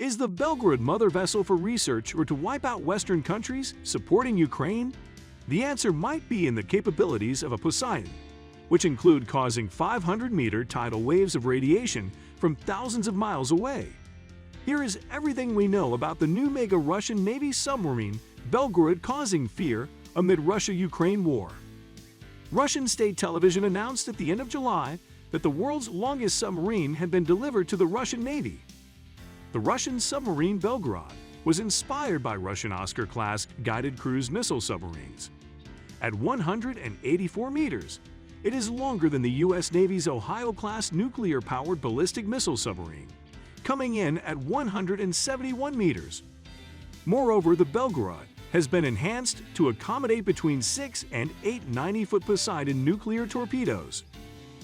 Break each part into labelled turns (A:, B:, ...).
A: Is the Belgorod mother vessel for research or to wipe out Western countries supporting Ukraine? The answer might be in the capabilities of a Poseidon, which include causing 500-meter tidal waves of radiation from thousands of miles away. Here is everything we know about the new mega Russian Navy submarine Belgorod causing fear amid Russia-Ukraine war. Russian state television announced at the end of July that the world's longest submarine had been delivered to the Russian Navy. The Russian submarine Belgorod was inspired by Russian Oscar-class guided cruise missile submarines. At 184 meters, it is longer than the U.S. Navy's Ohio-class nuclear-powered ballistic missile submarine, coming in at 171 meters. Moreover, the Belgorod has been enhanced to accommodate between 6 and 8 90-foot Poseidon nuclear torpedoes.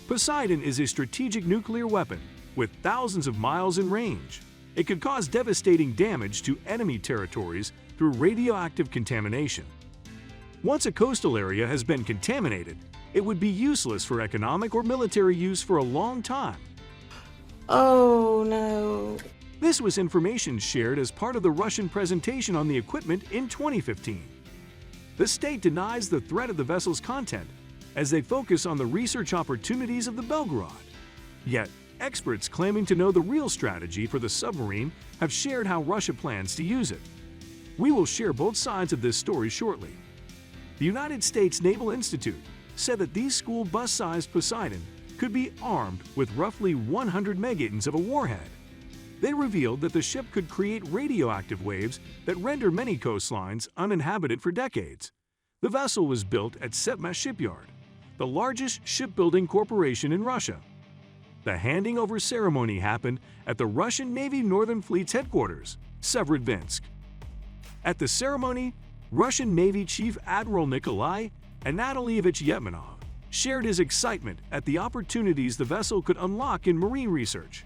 A: Poseidon is a strategic nuclear weapon with thousands of miles in range. It could cause devastating damage to enemy territories through radioactive contamination. Once a coastal area has been contaminated, it would be useless for economic or military use for a long time.
B: Oh no.
A: This was information shared as part of the Russian presentation on the equipment in 2015. The state denies the threat of the vessel's content as they focus on the research opportunities of the Belgorod. Yet, experts claiming to know the real strategy for the submarine have shared how Russia plans to use it. We will share both sides of this story shortly. The United States Naval Institute said that these school bus-sized Poseidon could be armed with roughly 100 megatons of a warhead. They revealed that the ship could create radioactive waves that render many coastlines uninhabited for decades. The vessel was built at Submarine Shipyard, the largest shipbuilding corporation in Russia. The handing over ceremony happened at the Russian Navy Northern Fleet's headquarters, Severodvinsk. At the ceremony, Russian Navy Chief Admiral Nikolai Anatolievich Yetmanov shared his excitement at the opportunities the vessel could unlock in marine research.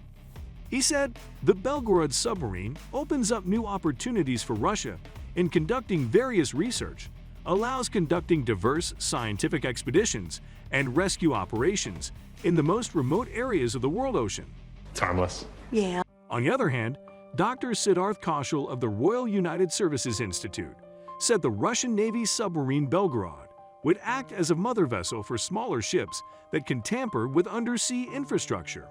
A: He said, "The Belgorod submarine opens up new opportunities for Russia in conducting various research, allows conducting diverse scientific expeditions and rescue operations in the most remote areas of the world ocean."
C: It's harmless.
B: Yeah.
A: On the other hand, Dr. Siddharth Kaushal of the Royal United Services Institute said the Russian Navy submarine Belgorod would act as a mother vessel for smaller ships that can tamper with undersea infrastructure.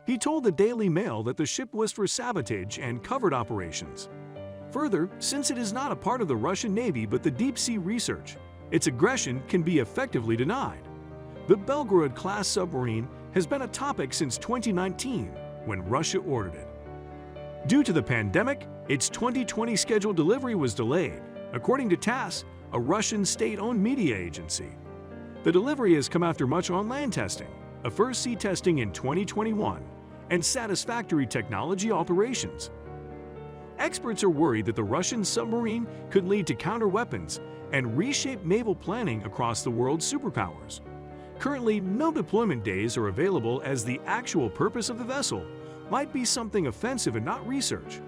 A: He told the Daily Mail that the ship was for sabotage and covert operations. Further, since it is not a part of the Russian Navy but the deep-sea research, its aggression can be effectively denied. The Belgorod-class submarine has been a topic since 2019, when Russia ordered it. Due to the pandemic, its 2020 scheduled delivery was delayed, according to TASS, a Russian state-owned media agency. The delivery has come after much on-land testing, a first sea testing in 2021, and satisfactory technology alterations. Experts are worried that the Russian submarine could lead to counter-weapons and reshape naval planning across the world's superpowers. Currently, no deployment days are available as the actual purpose of the vessel might be something offensive and not research.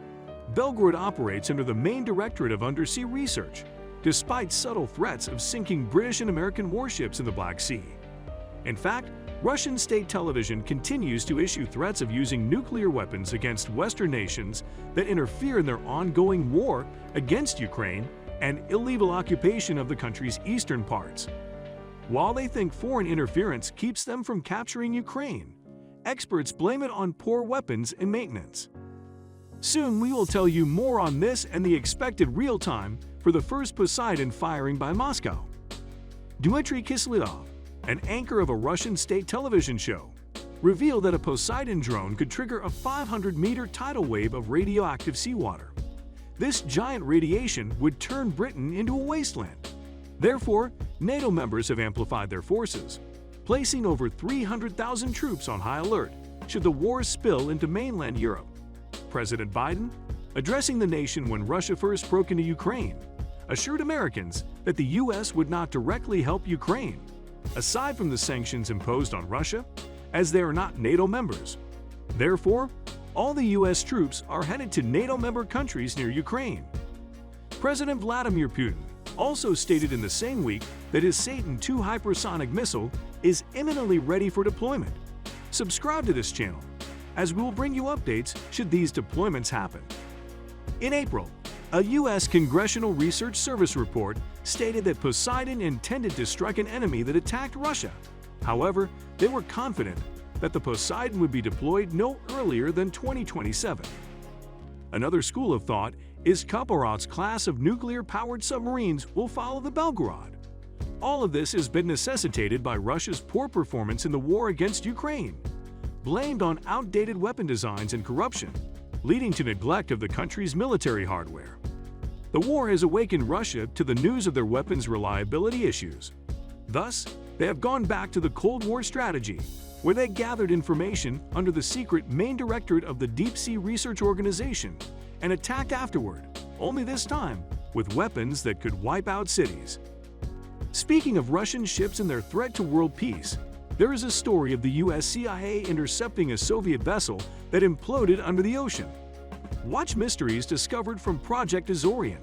A: Belgorod operates under the main Directorate of Undersea Research, despite subtle threats of sinking British and American warships in the Black Sea. In fact, Russian state television continues to issue threats of using nuclear weapons against Western nations that interfere in their ongoing war against Ukraine and illegal occupation of the country's eastern parts. While they think foreign interference keeps them from capturing Ukraine, experts blame it on poor weapons and maintenance. Soon we will tell you more on this and the expected real time for the first Poseidon firing by Moscow. Dmitry Kiselyov, an anchor of a Russian state television show, revealed that a Poseidon drone could trigger a 500-meter tidal wave of radioactive seawater. This giant radiation would turn Britain into a wasteland. Therefore, NATO members have amplified their forces, placing over 300,000 troops on high alert should the war spill into mainland Europe. President Biden, addressing the nation when Russia first broke into Ukraine, assured Americans that the U.S. would not directly help Ukraine, aside from the sanctions imposed on Russia, as they are not NATO members. Therefore, all the U.S. troops are headed to NATO member countries near Ukraine. President Vladimir Putin also stated in the same week that his Satan II hypersonic missile is imminently ready for deployment. Subscribe to this channel. as we will bring you updates should these deployments happen. In April, a U.S. Congressional Research Service report stated that Poseidon intended to strike an enemy that attacked Russia. However, they were confident that the Poseidon would be deployed no earlier than 2027. Another school of thought is Kaparov's class of nuclear-powered submarines will follow the Belgorod. All of this has been necessitated by Russia's poor performance in the war against Ukraine, blamed on outdated weapon designs and corruption, leading to neglect of the country's military hardware. The war has awakened Russia to the news of their weapons reliability issues. Thus, they have gone back to the Cold War strategy, where they gathered information under the secret main directorate of the Deep Sea Research Organization and attacked afterward, only this time with weapons that could wipe out cities. Speaking of Russian ships and their threat to world peace, there is a story of the US CIA intercepting a Soviet vessel that imploded under the ocean. Watch mysteries discovered from Project AZORIAN,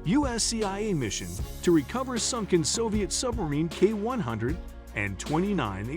A: US CIA mission to recover sunken Soviet submarine K-100 and 29